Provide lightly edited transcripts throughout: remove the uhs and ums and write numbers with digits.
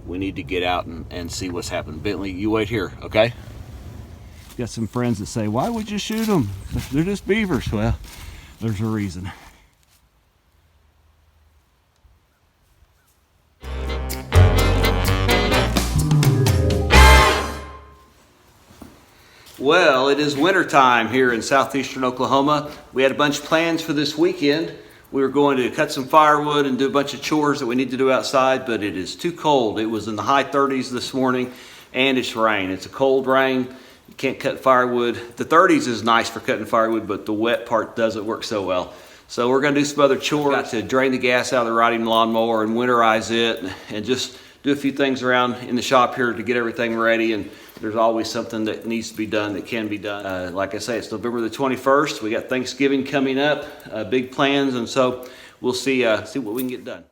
we need to get out and see what's happened. Bentley, you wait here, okay? Got some friends that say, why would you shoot them? They're just beavers. Well, there's a reason. Well, it is winter time here in southeastern Oklahoma. We had a bunch of plans for this weekend. We were going to cut some firewood and do a bunch of chores that we need to do outside, but it is too cold. It was in the high 30s this morning, and it's rain. It's a cold rain. You can't cut firewood. The 30s is nice for cutting firewood, but the wet part doesn't work so well. So we're going to do some other chores. Got to drain the gas out of the riding lawnmower and winterize it, and just do a few things around in the shop here to get everything ready. And there's always something that needs to be done that can be done. Like I say, it's November the 21st. We got Thanksgiving coming up, big plans, and so we'll see what we can get done.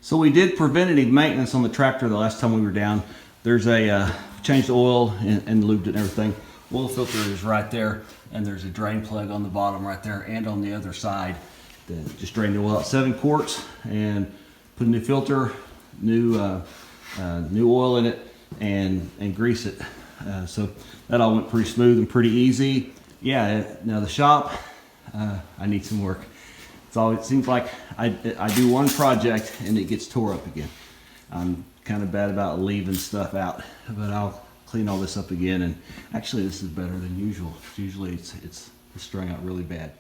So we did preventative maintenance on the tractor the last time we were down. There's a changed oil and lubed it and everything. Oil filter is right there, and there's a drain plug on the bottom right there and on the other side. Just drain the oil out 7 quarts and put a new filter, new oil in it, and grease it. So that all went pretty smooth and pretty easy. Yeah, now the shop, I need some work. It seems like I do one project and it gets tore up again. I'm kind of bad about leaving stuff out, but I'll clean all this up again. And actually, this is better than usual. Usually, it's strung out really bad.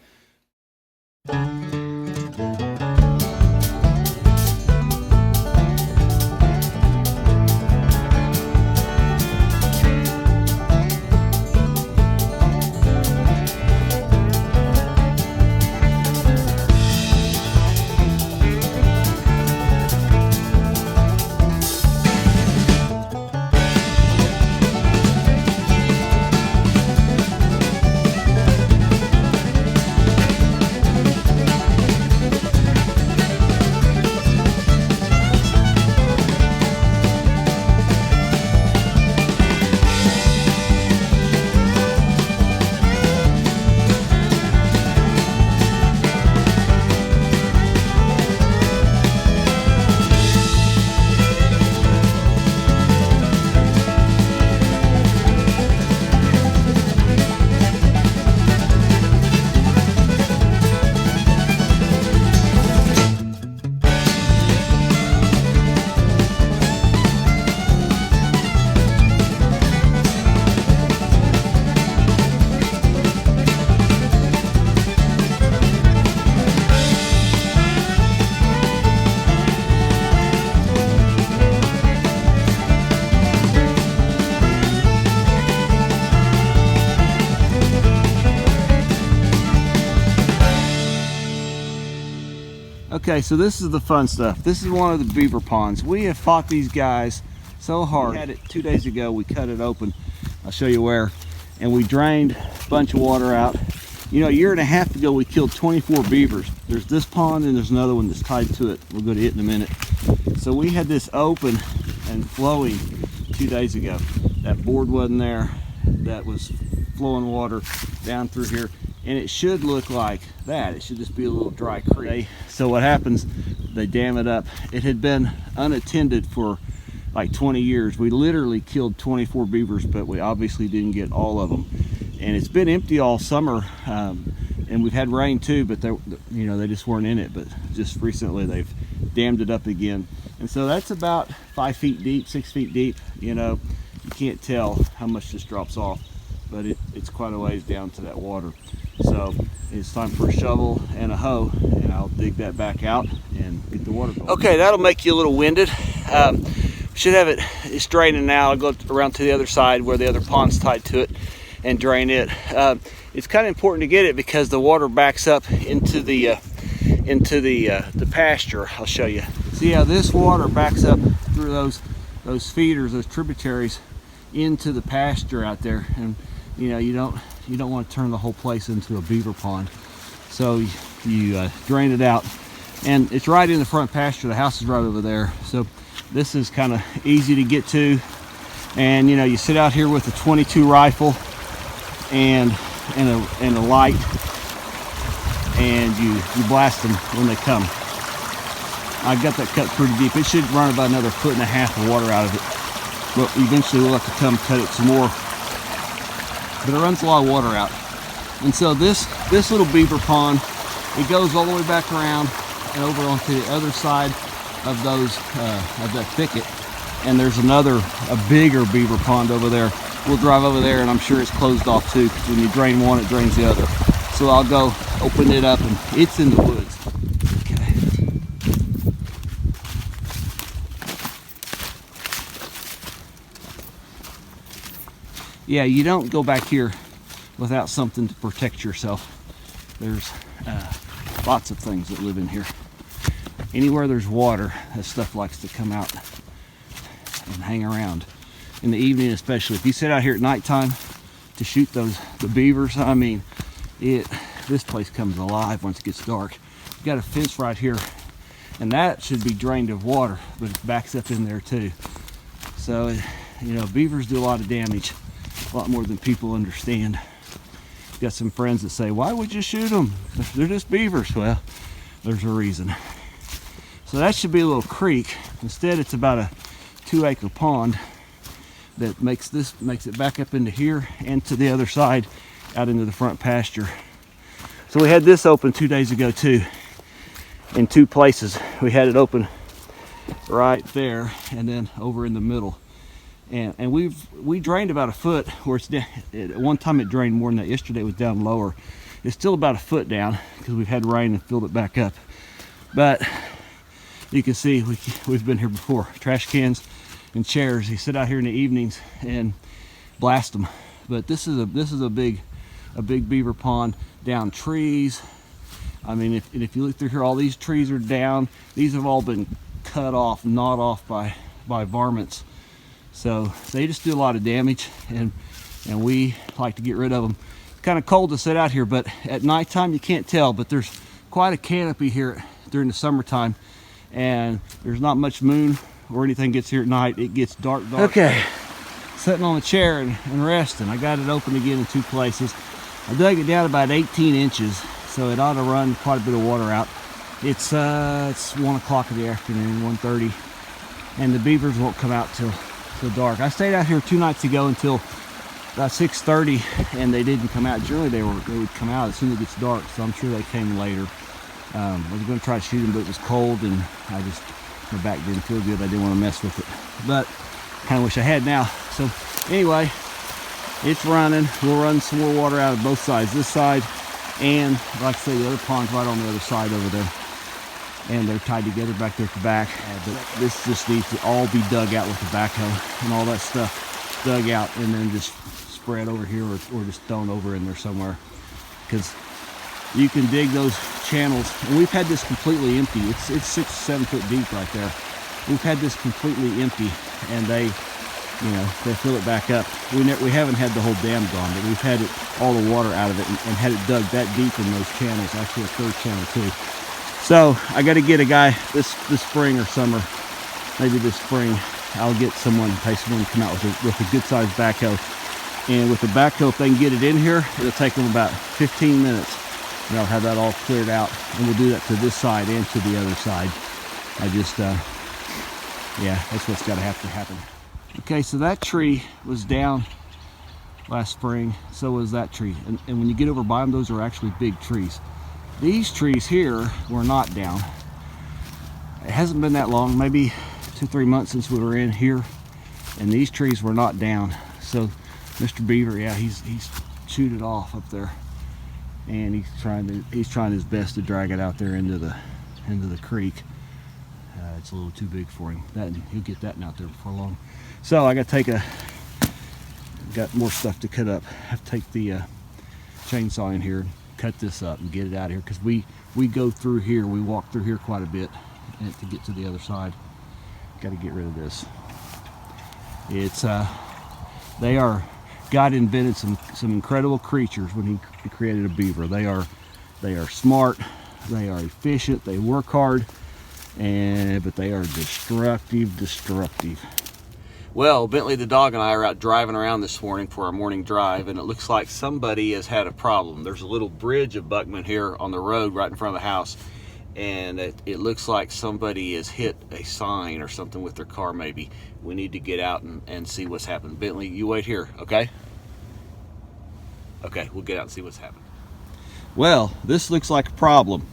Okay, so this is the fun stuff. This is one of the beaver ponds. We have fought these guys so hard. We had it 2 days ago. We cut it open. I'll show you where. And we drained a bunch of water out. You know, a year and a half ago, we killed 24 beavers. There's this pond and there's another one that's tied to it. We'll go to it in a minute. So we had this open and flowing 2 days ago. That board wasn't there. That was flowing water down through here. And it should look like that. It should just be a little dry creek. So what happens, they dam it up. It had been unattended for like 20 years. We literally killed 24 beavers, but we obviously didn't get all of them. And it's been empty all summer, and we've had rain too, but they just weren't in it. But just recently they've dammed it up again. And so that's about 5 feet deep, 6 feet deep. You know, can't tell how much this drops off, but it's quite a ways down to that water. So it's time for a shovel and a hoe, and I'll dig that back out and get the water going. Okay, that'll make you a little winded. Should have it's draining now. I'll go around to the other side where the other pond's tied to it and drain it. It's kind of important to get it because the water backs up into the pasture. I'll show you. See how this water backs up through those feeders, those tributaries, into the pasture out there, and you know you don't want to turn the whole place into a beaver pond. So you drain it out, and it's right in the front pasture. The house is right over there, so this is kind of easy to get to. And you know, you sit out here with a .22 rifle and a light, and you blast them when they come. I got that cut pretty deep. It should run about another 1.5 feet of water out of it, but eventually we'll have to come cut it some more. But it runs a lot of water out. And so this little beaver pond, it goes all the way back around and over onto the other side of that thicket. And there's a bigger beaver pond over there. We'll drive over there, and I'm sure it's closed off too, because when you drain one, it drains the other. So I'll go open it up, and it's in the woods. Okay. Yeah, you don't go back here without something to protect yourself. There's lots of things that live in here. Anywhere there's water, that stuff likes to come out and hang around. In the evening especially. If you sit out here at nighttime to shoot the beavers, I mean, this place comes alive once it gets dark. You got a fence right here, and that should be drained of water, but it backs up in there too. So, you know, beavers do a lot of damage, a lot more than people understand. Got some friends that say, why would you shoot them? They're just beavers. Well, there's a reason. So that should be a little creek. Instead, it's about a 2-acre pond that makes it back up into here and to the other side out into the front pasture. So we had this open 2 days ago too, in 2 places. We had it open right there and then over in the middle. And we drained about 1 foot, where it's down. At one time it drained more than that. Yesterday it was down lower. It's still about 1 foot down because we've had rain and filled it back up. But you can see we've been here before. Trash cans and chairs. You sit out here in the evenings and blast them. But this is a big beaver pond, down trees. I mean, if you look through here, all these trees are down. These have all been cut off, gnawed off by varmints. So they just do a lot of damage, and we like to get rid of them. It's kind of cold to sit out here, but at nighttime you can't tell, but there's quite a canopy here during the summertime, and there's not much moon or anything gets here at night. It gets dark. Okay, sitting on the chair and resting. I got it open again in 2 places. I dug it down about 18 inches, so it ought to run quite a bit of water out. It's 1 o'clock in the afternoon, 1:30, and the beavers won't come out till dark. I stayed out here 2 nights ago until about 6:30, and they didn't come out. Generally they would come out as soon as it gets dark, so I'm sure they came later. I was going to try to shoot them, but it was cold, and my back didn't feel good. I didn't want to mess with it, but kind of wish I had now. So anyway, it's running. We'll run some more water out of both sides, this side, and like I say, the other pond's right on the other side over there, and they're tied together back there at the back. But this just needs to all be dug out with the backhoe, and all that stuff dug out and then just spread over here, or just thrown over in there somewhere, because you can dig those channels. And we've had this completely empty. It's 6 to 7 foot deep right there. We've had this completely empty, and they fill it back up. We haven't had the whole dam gone, but we've had all the water out of it, and had it dug that deep in those channels. Actually, a 3rd channel too. So I got to get a guy this spring or summer, maybe this spring. I'll get someone, pay someone to come out with a good sized backhoe. And with the backhoe, if they can get it in here, it'll take them about 15 minutes. And I'll have that all cleared out, and we'll do that to this side and to the other side. Yeah, that's what's got to have to happen. Okay, so that tree was down last spring. So was that tree. And when you get over by them, those are actually big trees. These trees here were not down. It hasn't been that long, maybe 2-3 months since we were in here. and these trees were not down. So Mr. Beaver, yeah, he's chewed it off up there, and he's trying his best to drag it out there into the creek. It's a little too big for him. He'll get that out there before long. So I got more stuff to cut up. I have to take the chainsaw in here and cut this up and get it out of here, because we go through here, we walk through here quite a bit to get to the other side. Got to get rid of this. It's God invented some incredible creatures when he created a beaver. They are smart, they are efficient, they work hard, but they are destructive. Well, Bentley the dog and I are out driving around this morning for our morning drive, and it looks like somebody has had a problem. There's a little bridge abutment here on the road right in front of the house, and it looks like somebody has hit a sign or something with their car maybe. We need to get out and see what's happened. Bentley, you wait here, okay? Okay, we'll get out and see what's happened. Well, this looks like a problem.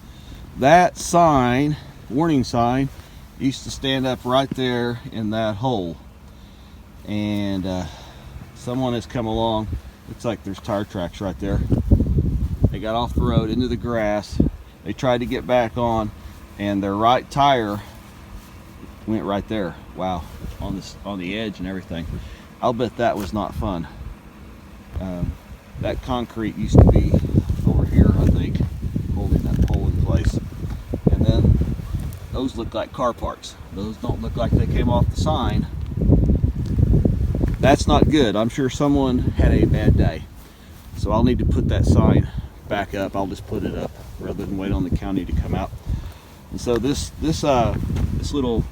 That sign, warning sign, used to stand up right there in that hole. And someone has come along. Looks like there's tire tracks right there. They got off the road into the grass. They tried to get back on, and their right tire went right there. Wow, on the edge and everything. I'll bet that was not fun. That concrete used to be over here, I think, holding that pole in place. And then those look like car parts. Those don't look like they came off the sign. That's not good. I'm sure someone had a bad day. So I'll need to put that sign back up. I'll just put it up rather than wait on the county to come out. And so this little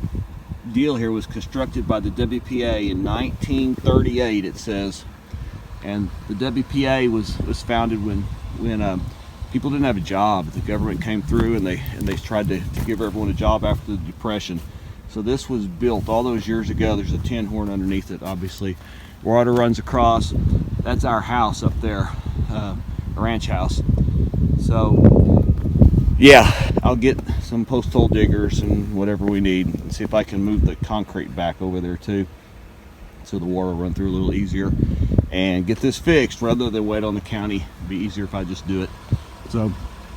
deal here was constructed by the WPA in 1938, it says. And the WPA was founded when people didn't have a job. The government came through and they tried to give everyone a job after the Depression. So this was built all those years ago. There's a tin horn underneath it, obviously. Water runs across. That's our house up there, a ranch house. So yeah, I'll get some post hole diggers and whatever we need and see if I can move the concrete back over there too, so the water will run through a little easier, and get this fixed rather than wait on the county. It'd be easier if I just do it. So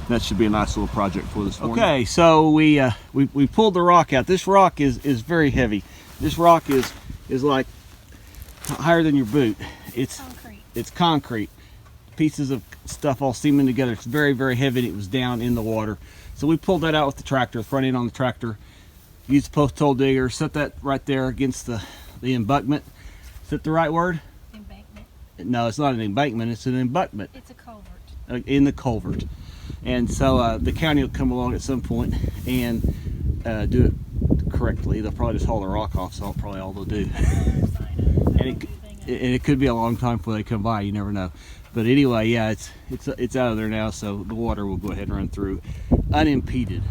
that should be a nice little project for this morning. Okay, so we pulled the rock out. This rock is very heavy. This rock is like higher than your boot. It's concrete. Pieces of stuff all seaming together. It's very, very heavy, and it was down in the water. So we pulled that out with the tractor, front end on the tractor. Used the post hole digger, set that right there against the embankment. Is that the right word? Embankment. No, it's not an embankment, it's an embankment. It's a culvert. In the culvert. And so the county will come along at some point and do it correctly. They'll probably just haul the rock off, so that's probably all they'll do. And it could be a long time before they come by, you never know. But anyway, yeah, it's out of there now, so the water will go ahead and run through unimpeded.